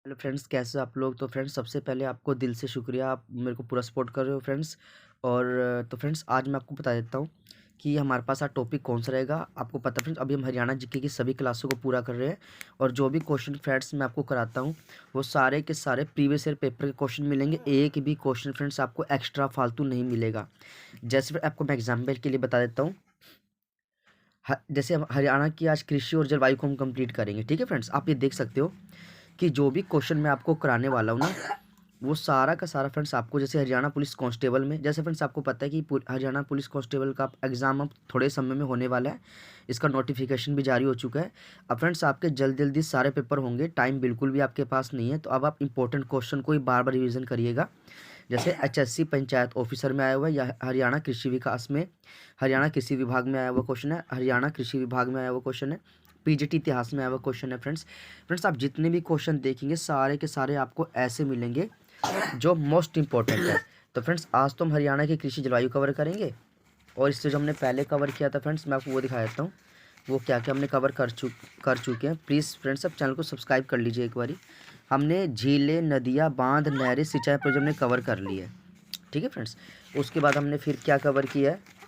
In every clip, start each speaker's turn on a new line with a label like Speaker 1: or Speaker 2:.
Speaker 1: Hello friends, कैसे आप लोग। तो फ्रेंड्स, सबसे पहले आपको दिल से शुक्रिया, आप मेरे को पूरा सपोर्ट कर रहे हो फ्रेंड्स। और तो फ्रेंड्स, आज मैं आपको बता देता हूँ कि हमारे पास आज टॉपिक कौन सा रहेगा। आपको पता है फ्रेंड्स, अभी हम हरियाणा जीके की सभी क्लासों को पूरा कर रहे हैं और जो भी क्वेश्चन फ्रेंड्स मैं आपको कराता हूँ वो सारे के सारे प्रीवियस ईयर पेपर के क्वेश्चन मिलेंगे। एक भी क्वेश्चन फ्रेंड्स आपको एक्स्ट्रा फालतू नहीं मिलेगा। जैसे फिर आपको मैं एग्जाम्पल के लिए बता देता हूँ। जैसे हम हरियाणा की आज कृषि और जलवायु को हम कंप्लीट करेंगे, ठीक है फ्रेंड्स। आप ये देख सकते हो कि जो भी क्वेश्चन मैं आपको कराने वाला हूँ ना, वो सारा का सारा फ्रेंड्स आपको, जैसे हरियाणा पुलिस कांस्टेबल में, जैसे फ्रेंड्स आपको पता है कि हरियाणा पुलिस कांस्टेबल का एग्ज़ाम अब थोड़े समय में होने वाला है। इसका नोटिफिकेशन भी जारी हो चुका है। अब फ्रेंड्स आपके जल्दी जल्दी सारे पेपर होंगे, टाइम बिल्कुल भी आपके पास नहीं है। तो अब आप इंपॉर्टेंट क्वेश्चन को ही बार बार रिविज़न करिएगा। जैसे एचएससी पंचायत ऑफिसर में आया हुआ है, या हरियाणा कृषि विकास में, हरियाणा कृषि विभाग में आया हुआ क्वेश्चन है, हरियाणा कृषि विभाग में आया हुआ क्वेश्चन है, पीजीटी इतिहास में आया हुआ क्वेश्चन है फ्रेंड्स। आप जितने भी क्वेश्चन देखेंगे सारे के सारे आपको ऐसे मिलेंगे जो मोस्ट इंपॉर्टेंट है। तो फ्रेंड्स, आज तो हम हरियाणा की कृषि जलवायु कवर करेंगे और इससे जो हमने पहले कवर किया था फ्रेंड्स, मैं आपको वो दिखा देता हूँ वो क्या क्या हमने कवर कर चुके हैं। प्लीज़ फ्रेंड्स, अब चैनल को सब्सक्राइब कर लीजिए एक बारी। हमने झीलें, नदियाँ, बांध, नहरें, सिंचाई प्रोजेक्ट हमने कवर कर ली है, ठीक है फ्रेंड्स। उसके बाद हमने फिर क्या कवर किया है।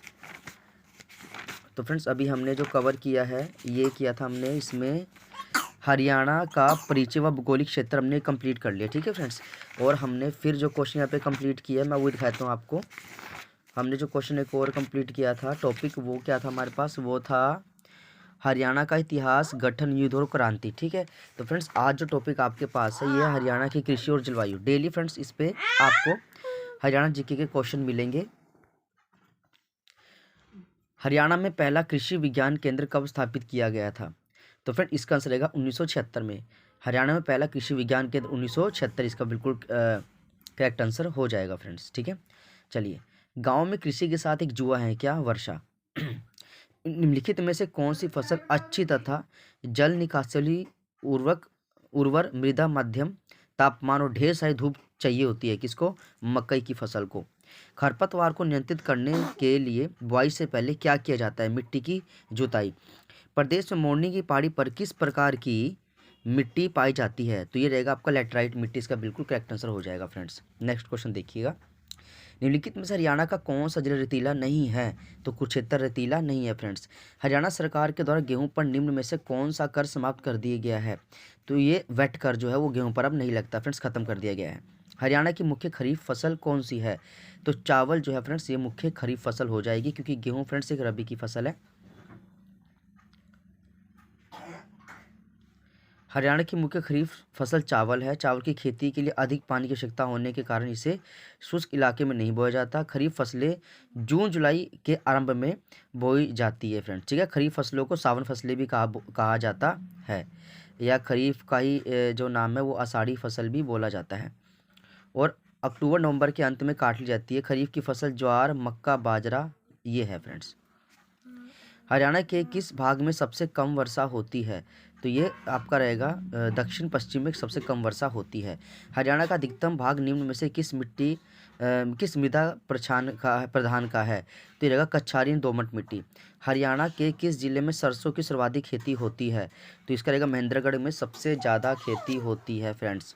Speaker 1: तो फ्रेंड्स, अभी हमने जो कवर किया है ये किया था हमने, इसमें हरियाणा का परिचय व भौगोलिक क्षेत्र हमने कंप्लीट कर लिया, ठीक है फ्रेंड्स। और हमने फिर जो क्वेश्चन यहाँ पे कंप्लीट किया है मैं वो दिखाता हूँ आपको। हमने जो क्वेश्चन एक और कंप्लीट किया था टॉपिक, वो क्या था हमारे पास, वो था हरियाणा का इतिहास, गठन, युद्ध और क्रांति, ठीक है। तो फ्रेंड्स, आज जो टॉपिक आपके पास है ये है हरियाणा की कृषि और जलवायु। डेली फ्रेंड्स इस पे आपको हरियाणा जीके के क्वेश्चन मिलेंगे। हरियाणा में पहला कृषि विज्ञान केंद्र कब स्थापित किया गया था। तो फ्रेंड, इसका आंसर रहेगा 1976 में। हरियाणा में पहला कृषि विज्ञान केंद्र 1976, इसका बिल्कुल करेक्ट आंसर हो जाएगा फ्रेंड्स, ठीक है। चलिए, गांव में कृषि के साथ एक जुआ है क्या, वर्षा। निम्नलिखित में से कौन सी फसल अच्छी तथा जल निकासी, उर्वरक उर्वर मृदा, मध्यम तापमान और ढेर सारी धूप चाहिए होती है, किसको, मकई की फसल को। खरपतवार को नियंत्रित करने के लिए बुआई से पहले क्या किया जाता है, मिट्टी की जुताई। प्रदेश में मोरनी की पहाड़ी पर किस प्रकार की मिट्टी पाई जाती है। तो ये रहेगा आपका लैटराइट मिट्टी, इसका बिल्कुल करेक्ट आंसर हो जाएगा फ्रेंड्स। नेक्स्ट क्वेश्चन देखिएगा। निम्नलिखित में से हरियाणा का कौन सा जिला रेतीला नहीं है। तो कुरुक्षेत्र रेतीला नहीं है फ्रेंड्स। हरियाणा सरकार के द्वारा गेहूं पर निम्न में से कौन सा कर समाप्त कर दिया गया है। तो ये वेट कर जो है वो गेहूं पर अब नहीं लगता फ्रेंड्स, खत्म कर दिया गया है। हरियाणा की मुख्य खरीफ फसल कौन सी है। तो चावल जो है फ्रेंड्स ये मुख्य खरीफ फसल हो जाएगी, क्योंकि गेहूं फ्रेंड्स एक रबी की फसल है। हरियाणा की मुख्य खरीफ फसल चावल है। चावल की खेती के लिए अधिक पानी की आवश्यकता होने के कारण इसे शुष्क इलाके में नहीं बोया जाता। खरीफ फसलें जून जुलाई के आरंभ में बोई जाती है फ्रेंड्स, ठीक है। खरीफ फसलों को सावन फसलें भी कहा जाता है, या खरीफ का ही जो नाम है वो आषाढ़ी फसल भी बोला जाता है। और अक्टूबर नवंबर के अंत में काट ली जाती है। खरीफ की फसल ज्वार, मक्का, बाजरा ये है फ्रेंड्स। हरियाणा के किस भाग में सबसे कम वर्षा होती है। तो ये आपका रहेगा दक्षिण पश्चिम में सबसे कम वर्षा होती है। हरियाणा का अधिकतम भाग निम्न में से किस मृदा प्रधान का है। तो ये रहेगा कच्छारी दोमट मिट्टी। हरियाणा के किस जिले में सरसों की सर्वाधिक खेती होती है। तो इसका रहेगा महेंद्रगढ़ में सबसे ज़्यादा खेती होती है फ्रेंड्स।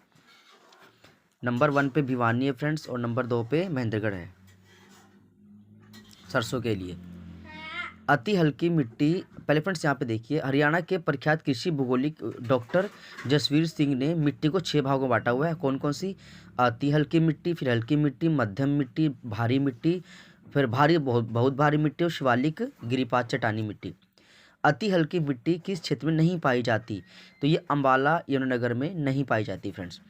Speaker 1: नंबर 1 पे भिवानी है फ्रेंड्स, और नंबर 2 पे महेंद्रगढ़ है सरसों के लिए। अति हल्की मिट्टी, पहले फ्रेंड्स यहाँ पे देखिए, हरियाणा के प्रख्यात कृषि भूगोलिक डॉक्टर जसवीर सिंह ने मिट्टी को 6 भागों में बांटा हुआ है। कौन कौन सी, अति हल्की मिट्टी, फिर हल्की मिट्टी, मध्यम मिट्टी, भारी मिट्टी, फिर भारी बहुत भारी मिट्टी और शिवालिक गिरिपात चट्टानी मिट्टी। अति हल्की मिट्टी किस क्षेत्र में नहीं पाई जाती। तो ये अम्बाला यमुनानगर में नहीं पाई जाती फ्रेंड्स।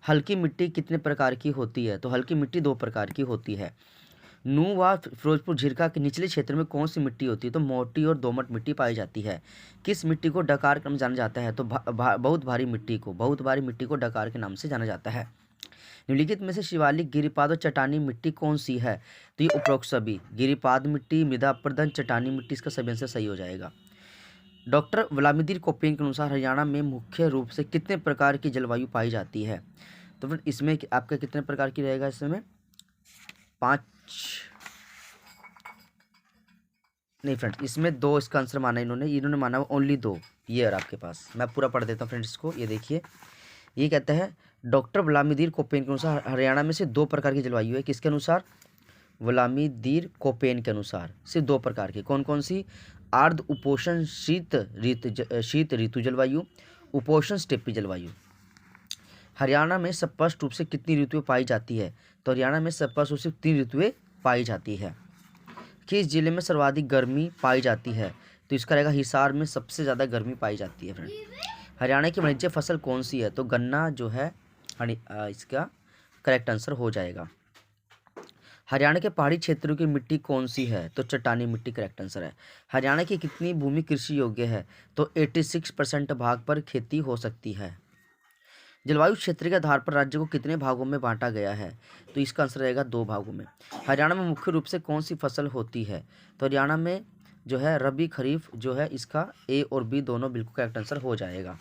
Speaker 1: हल्की मिट्टी कितने प्रकार की होती है। तो हल्की मिट्टी 2 प्रकार की होती है। नू व फिरोजपुर झिरका के निचले क्षेत्र में कौन सी मिट्टी होती है। तो मोटी और दोमट मिट्टी पाई जाती है। किस मिट्टी को डकार के नाम से जाना जाता है। तो बहुत भारी मिट्टी को डकार के नाम से जाना जाता है। निम्नलिखित में से शिवालिक, गिरिपाद और चट्टानी मिट्टी कौन सी है। तो ये उपरोक्त सभी, गिरिपाद मिट्टी, मृदा अपरदन, चट्टानी मिट्टी, इसका सभी आंसर सही हो जाएगा। डॉक्टर व्लादिमीर कोपेन के अनुसार हरियाणा में मुख्य रूप से कितने प्रकार की जलवायु पाई जाती है। तो फिर इसमें आपका कितने प्रकार की रहेगा, इसमें 5 नहीं फ्रेंड्स, इसमें 2 इसका आंसर माना इन्होंने माना ओनली 2। ये है आपके पास, मैं पूरा पढ़ देता हूँ फ्रेंड्स इसको, ये देखिए। ये कहता है डॉक्टर व्लादिमीर कोपेन के अनुसार हरियाणा में से 2 प्रकार की जलवायु है। किसके अनुसार? व्लादिमीर कोपेन के अनुसार सिर्फ 2 प्रकार की। कौन कौन सी? आर्द्र उपोष्ण शीत ऋतु जलवायु, उपोष्ण स्टेपी जलवायु। हरियाणा में स्पष्ट रूप से कितनी ऋतुएं पाई जाती है? तो हरियाणा में स्पष्ट रूप से 3 ऋतुएं पाई जाती है। किस जिले में सर्वाधिक गर्मी पाई जाती है? तो इसका रहेगा हिसार में सबसे ज़्यादा गर्मी पाई जाती है फ्रेंड। हरियाणा की वाणिज्य फसल कौन सी है? तो गन्ना जो है इसका करेक्ट आंसर हो जाएगा। हरियाणा के पहाड़ी क्षेत्रों की मिट्टी कौन सी है? तो चट्टानी मिट्टी करेक्ट आंसर है। हरियाणा की कितनी भूमि कृषि योग्य है? तो 86% भाग पर खेती हो सकती है। जलवायु क्षेत्र के आधार पर राज्य को कितने भागों में बांटा गया है? तो इसका आंसर रहेगा 2 भागों में। हरियाणा में मुख्य रूप से कौन सी फसल होती है? तो हरियाणा में जो है रबी खरीफ जो है इसका ए और बी दोनों बिल्कुल करेक्ट आंसर हो जाएगा।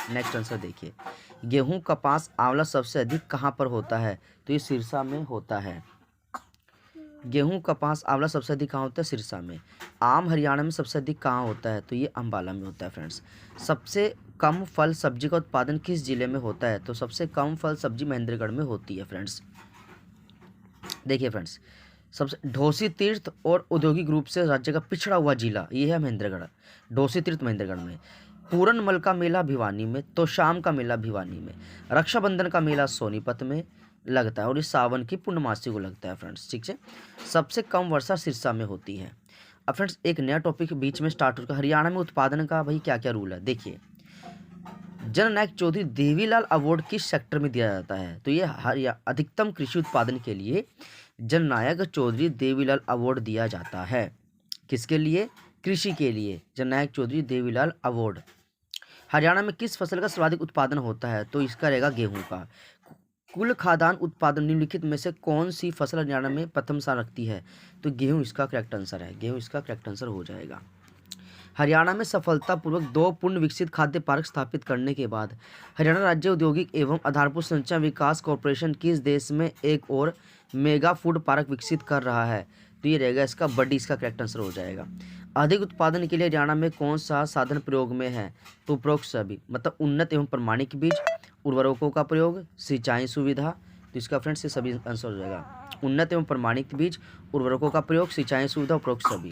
Speaker 1: नेक्स्ट आंसर देखिए, गेहूं, कपास, आंवला सबसे अधिक कहाँ पर होता है? तो ये सिरसा में होता है। गेहूं, कपास, आंवला सबसे अधिक कहाँ होता है? सिरसा में। आम हरियाणा में सबसे अधिक कहाँ होता है? तो ये अम्बाला में होता है फ्रेंड्स। सबसे कम फल सब्जी का उत्पादन किस जिले में होता है? तो सबसे कम फल सब्जी महेंद्रगढ़ में होती है फ्रेंड्स। देखिए फ्रेंड्स, सबसे ढोसी तीर्थ और औद्योगिक रूप से राज्य का पिछड़ा हुआ जिला ये है महेंद्रगढ़। ढोसी तीर्थ महेंद्रगढ़ में, पूरनमल का मेला भिवानी में, तो शाम का मेला भिवानी में, रक्षाबंधन का मेला सोनीपत में लगता है और इस सावन की पूर्णमासी को लगता है फ्रेंड्स। ठीक है, सबसे कम वर्षा सिरसा में होती है। अब फ्रेंड्स एक नया टॉपिक बीच में स्टार्ट होगा, हरियाणा में उत्पादन का भाई क्या क्या रूल है। देखिए, जननायक चौधरी देवीलाल अवार्ड किस सेक्टर में दिया जाता है? तो ये अधिकतम कृषि उत्पादन के लिए जननायक चौधरी देवीलाल अवार्ड दिया जाता है। किसके लिए? कृषि के लिए जननायक चौधरी देवीलाल अवार्ड। हरियाणा में किस फसल का सर्वाधिक उत्पादन होता है? तो इसका रहेगा गेहूं का। कुल खाद्यान्न उत्पादन निम्नलिखित में से कौन सी फसल हरियाणा में प्रथम स्थान रखती है? तो गेहूं इसका करेक्ट आंसर है। गेहूं इसका करेक्ट आंसर हो जाएगा। हरियाणा में सफलतापूर्वक 2 पूर्ण विकसित खाद्य पार्क स्थापित करने के बाद हरियाणा राज्य औद्योगिक एवं आधारभूत संरचना विकास कॉर्पोरेशन किस देश में एक और मेगा फूड पार्क विकसित कर रहा है? तो ये रहेगा इसका बडी, इसका करेक्ट आंसर हो जाएगा। अधिक उत्पादन के लिए हरियाणा में कौन सा साधन प्रयोग में है? तो उपरोक्त सभी, मतलब उन्नत एवं प्रमाणिक बीज, उर्वरकों का प्रयोग, सिंचाई सुविधा। तो इसका फ्रेंड्स ये सभी आंसर हो जाएगा। उन्नत एवं प्रमाणित बीज, उर्वरकों का प्रयोग, सिंचाई सुविधा, उपरोक्त सभी।